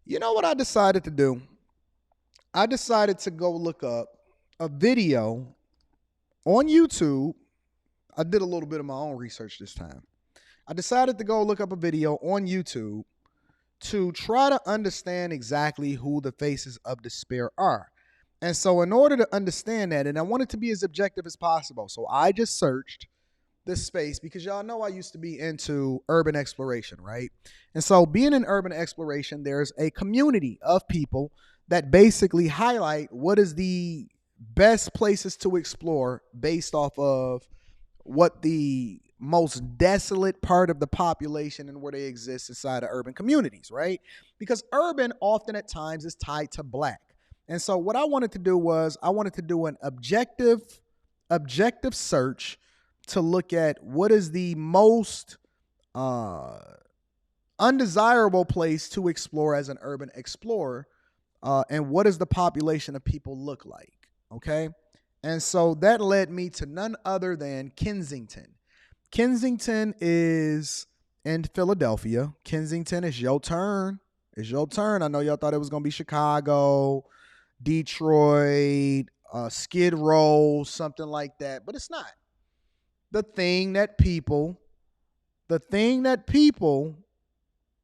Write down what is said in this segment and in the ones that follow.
You know what I decided to do? I decided to go look up a video on YouTube. I did a little bit of my own research this time. I decided to go look up a video on YouTube to try to understand exactly who the faces of despair are. And so, in order to understand that, and I wanted to be as objective as possible, so I just searched this space because y'all know I used to be into urban exploration, right? And so, being in urban exploration, there's a community of people that basically highlight what is the best places to explore based off of what the most desolate part of the population and where they exist inside of urban communities, right? Because urban often at times is tied to black. And so what I wanted to do was I wanted to do an objective search to look at what is the most uh, undesirable place to explore as an urban explorer, and what does the population of people look like, okay? And so that led me to none other than Kensington. Kensington is in Philadelphia. Kensington is your turn. It's your turn. I know y'all thought it was going to be Chicago, Detroit, Skid Row, something like that, but it's not. The thing that people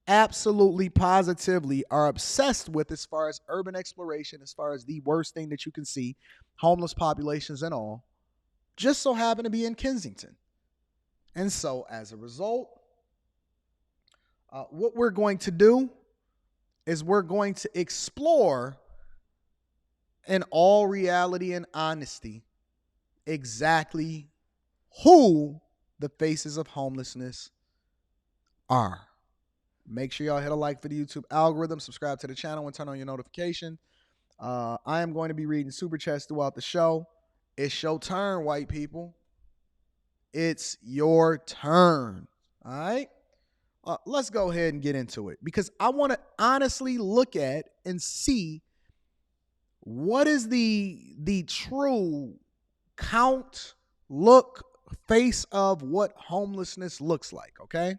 absolutely positively are obsessed with as far as urban exploration, as far as the worst thing that you can see, homeless populations and all, just so happen to be in Kensington. And so as a result, what we're going to do is we're going to explore in all reality and honesty exactly who the faces of homelessness are. Make sure y'all hit a like for the YouTube algorithm, subscribe to the channel, and turn on your notification. I am going to be reading super chats throughout the show. It's your turn, white people. It's your turn. All right? Let's go ahead and get into it because I want to honestly look at and see what is the true count, look, face of what homelessness looks like, okay?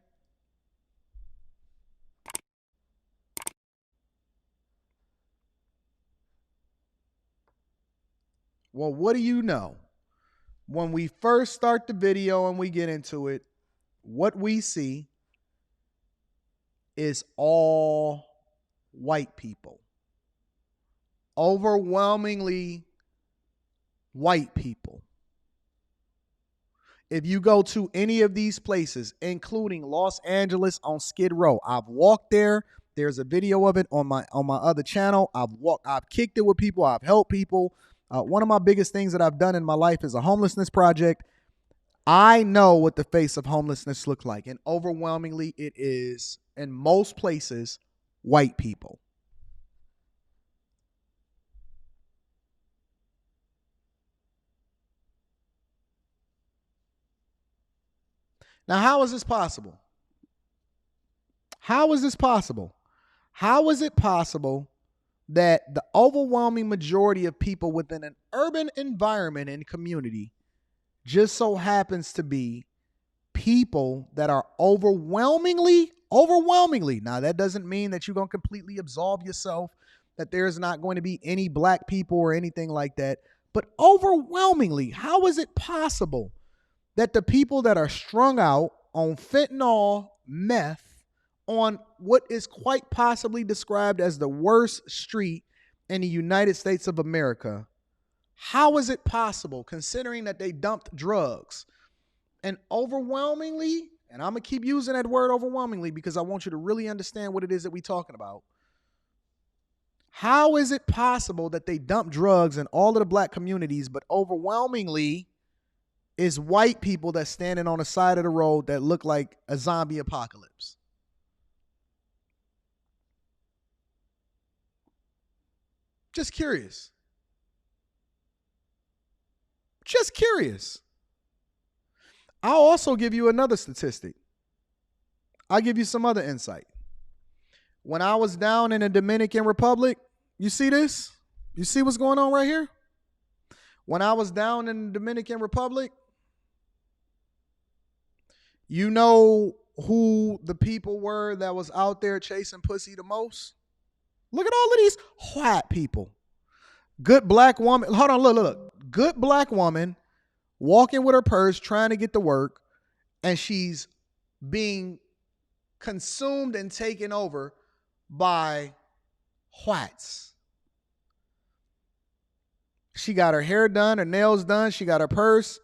Well, what do you know? When we first start the video and we get into it, what we see is all white people. Overwhelmingly white people. If you go to any of these places, including Los Angeles on Skid Row, I've walked there. There's a video of it on my other channel. I've kicked it with people. I've helped people. One of my biggest things that I've done in my life is a homelessness project. I know what the face of homelessness looks like, and overwhelmingly it is, in most places, white people. Now, how is this possible? How is this possible? How is it possible that the overwhelming majority of people within an urban environment and community just so happens to be people that are overwhelmingly, now that doesn't mean that you're going to completely absolve yourself, that there's not going to be any black people or anything like that, but overwhelmingly, how is it possible that the people that are strung out on fentanyl, meth, on what is quite possibly described as the worst street in the United States of America, how is it possible, considering that they dumped drugs? And overwhelmingly, and I'm going to keep using that word overwhelmingly because I want you to really understand what it is that we're talking about. How is it possible that they dump drugs in all of the black communities, but overwhelmingly is white people that's standing on the side of the road that look like a zombie apocalypse? Just curious. Just curious. I'll also give you another statistic. I'll give you some other insight. When I was down in the Dominican Republic, you see this? You see what's going on right here? When I was down in the Dominican Republic, you know who the people were that was out there chasing pussy the most? Look at all of these white people. Good black woman. Hold on, look. Good black woman walking with her purse, trying to get to work, and she's being consumed and taken over by whites. She got her hair done, her nails done, she got her purse.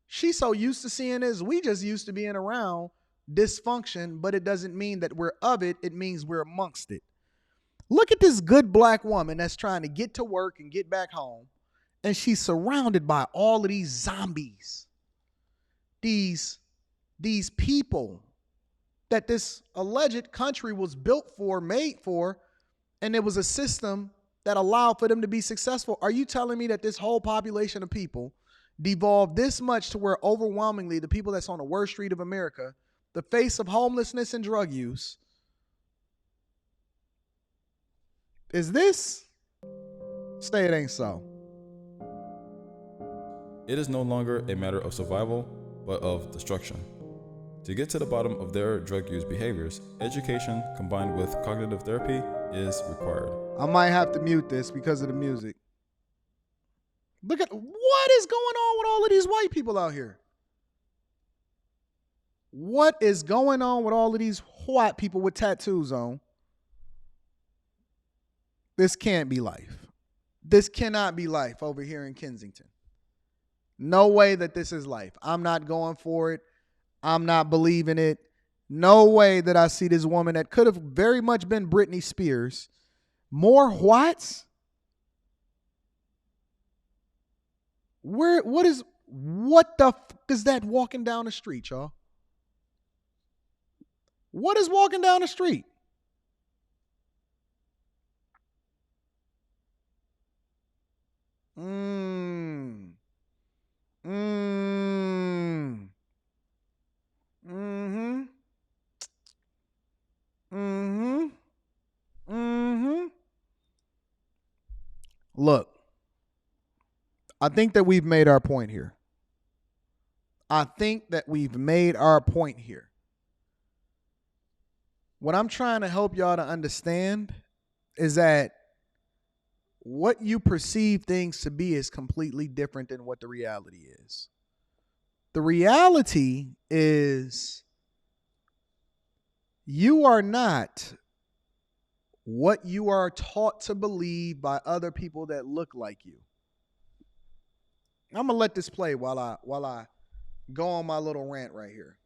She's so used to seeing this. We just used to being around dysfunction, but it doesn't mean that we're of it. It means we're amongst it. Look at this good black woman that's trying to get to work and get back home, and she's surrounded by all of these zombies. These people that this alleged country was built for, made for, and it was a system that allowed for them to be successful. Are you telling me that this whole population of people devolved this much to where overwhelmingly the people that's on the worst street of America, the face of homelessness and drug use, is this? Say it ain't so. It is no longer a matter of survival, but of destruction. To get to the bottom of their drug use behaviors, education combined with cognitive therapy is required. I might have to mute this because of the music. Look at what is going on with all of these white people out here. What is going on with all of these white people with tattoos on? This can't be life. This cannot be life over here in Kensington. No way that this is life. I'm not going for it. I'm not believing it. No way that I see this woman that could have very much been Britney Spears. More whites? What the fuck is that walking down the street, y'all? What is walking down the street? Mm-hmm. Look, I think that we've made our point here. What I'm trying to help y'all to understand is that what you perceive things to be is completely different than what the reality is. The reality is you are not what you are taught to believe by other people that look like you. I'm going to let this play while I go on my little rant right here.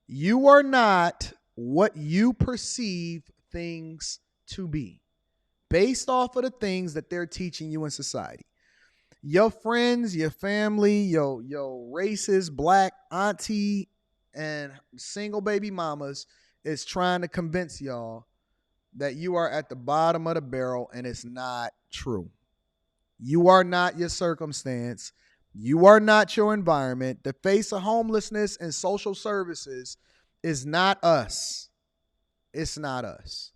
You are not what you perceive things to be based off of the things that they're teaching you in society. Your friends, your family, your racist black auntie and single baby mamas is trying to convince y'all that you are at the bottom of the barrel, and it's not true. You are not your circumstance. You are not your environment. The face of homelessness and social services is not us. It's not us.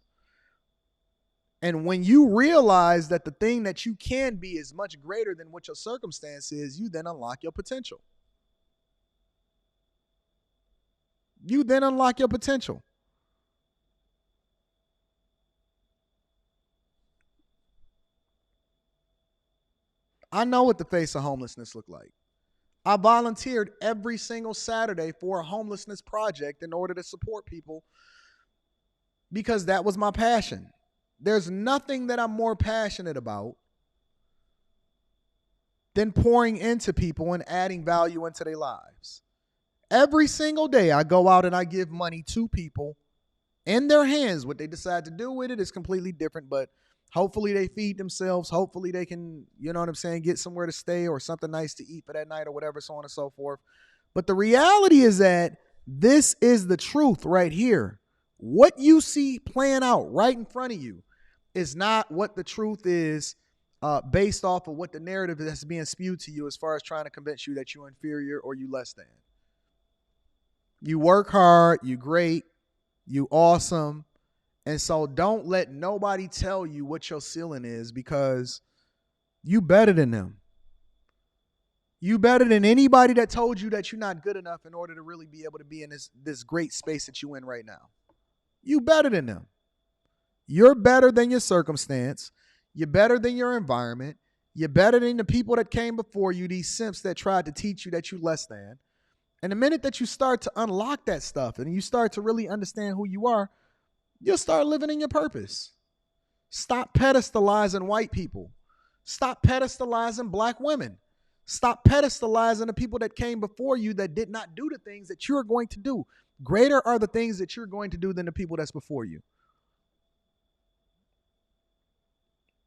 And when you realize that the thing that you can be is much greater than what your circumstance is, you then unlock your potential. I know what the face of homelessness look like. I volunteered every single Saturday for a homelessness project in order to support people because that was my passion. There's nothing that I'm more passionate about than pouring into people and adding value into their lives. Every single day I go out and I give money to people in their hands. What they decide to do with it is completely different, but hopefully they feed themselves. Hopefully they can, get somewhere to stay or something nice to eat for that night or whatever, so on and so forth. But the reality is that this is the truth right here. What you see playing out right in front of you is not what the truth is based off of what the narrative that's being spewed to you as far as trying to convince you that you're inferior or you less than. You work hard, you great, you awesome. And so don't let nobody tell you what your ceiling is because you better than them. You better than anybody that told you that you're not good enough in order to really be able to be in this great space that you're in right now. You better than them. You're better than your circumstance. You're better than your environment. You're better than the people that came before you, these simps that tried to teach you that you less than. And the minute that you start to unlock that stuff and you start to really understand who you are, you'll start living in your purpose. Stop pedestalizing white people. Stop pedestalizing black women. Stop pedestalizing the people that came before you that did not do the things that you're going to do. Greater are the things that you're going to do than the people that's before you.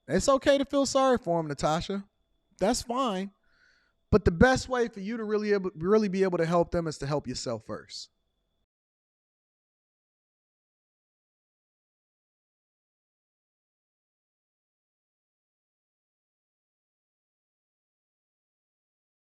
It's okay to feel sorry for them, Natasha. That's fine. But the best way for you to really be able to help them is to help yourself first.